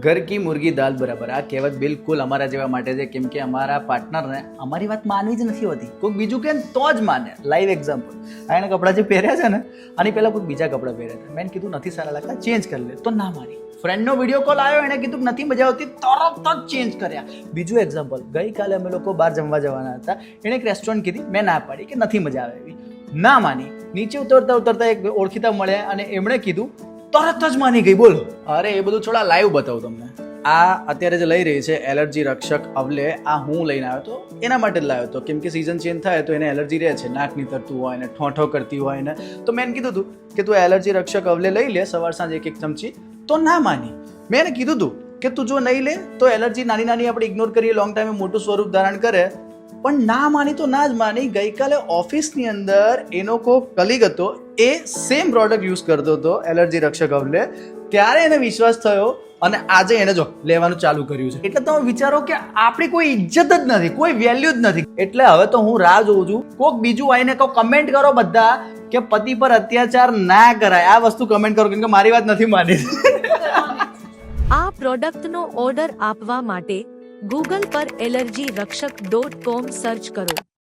ઘર કી મુર્ગી દાલ બરાબર. આ કહેવત બિલકુલ અમારા જેવા માટે છે, કેમ કે અમારા પાર્ટનરને અમારી વાત માનવી જ નથી હોતી. કોઈક બીજું કે તો જ માને. લાઈવ એક્ઝામ્પલ, આ એના કપડાં જે પહેર્યા છે ને, આની પહેલાં કોઈક બીજા કપડાં પહેર્યા હતા. મેં કીધું નથી સારા લાગતા, ચેન્જ કરી લે, તો ના માની. ફ્રેન્ડનો વિડીયો કોલ આવ્યો, એણે કીધું નથી મજા આવતી, તરત જ ચેન્જ કર્યા. બીજું એક્ઝામ્પલ, ગઈકાલે અમે લોકો બહાર જમવા જવાના હતા, એણે એક રેસ્ટોરન્ટ કીધી, મેં ના પાડી કે નથી મજા આવે એવી, ના માની. નીચે ઉતરતા એક ઓળખીતા મળ્યા અને એમણે કીધું, તરત જ માની ગઈ. બોલો. અરે એ બધું થોડા લાઈવ બતાવું તમને. આ અત્યારે જે લઈ રહી છે એલર્જી રક્ષક અવલે, આ હું લઈને આવ્યો હતો, એના માટે જ લાવ્યો હતો, કેમ કે સિઝન ચેન્જ થાય તો એને એલર્જી રહે છે, નાક નીતરતું હોય ને ઠોઠો કરતી હોય ને, તો મેં એને કીધું હતું કે તું એલર્જી રક્ષક અવલે લઈ લે, સવાર સાંજ એક ચમચી. તો ના માની. મેં એને કીધું હતું કે તું જો નહીં લે તો એલર્જી નાની નાની આપણે ઇગ્નોર કરીએ, લોંગ ટાઈમે મોટું સ્વરૂપ ધારણ કરે, પણ ના માની તો ના જ માની. ગઈકાલે ઓફિસની અંદર એનો કોઈ કલીગ હતો, એ સેમ પ્રોડક્ટ યુઝ કરતો હતો એલર્જી રક્ષક અવલે, ત્યારે એને વિશ્વાસ થયો અને આજે એને જો લેવાનું ચાલુ કર્યું છે. એટલે તમે વિચારો કે આપણી કોઈ ઇજ્જત જ નથી, કોઈ વેલ્યુ જ નથી. એટલે હવે તો હું રાહ જોઉં છું કોઈક બીજું આવીને કહો, કમેન્ટ કરો બધા કે પતિ પર અત્યાચાર ના કરાય. આ વસ્તુ કમેન્ટ કરો, કેમ કે મારી વાત નથી માની. આ પ્રોડક્ટનો ઓર્ડર આપવા માટે ગૂગલ પર allergyrakshak.com સર્ચ કરો.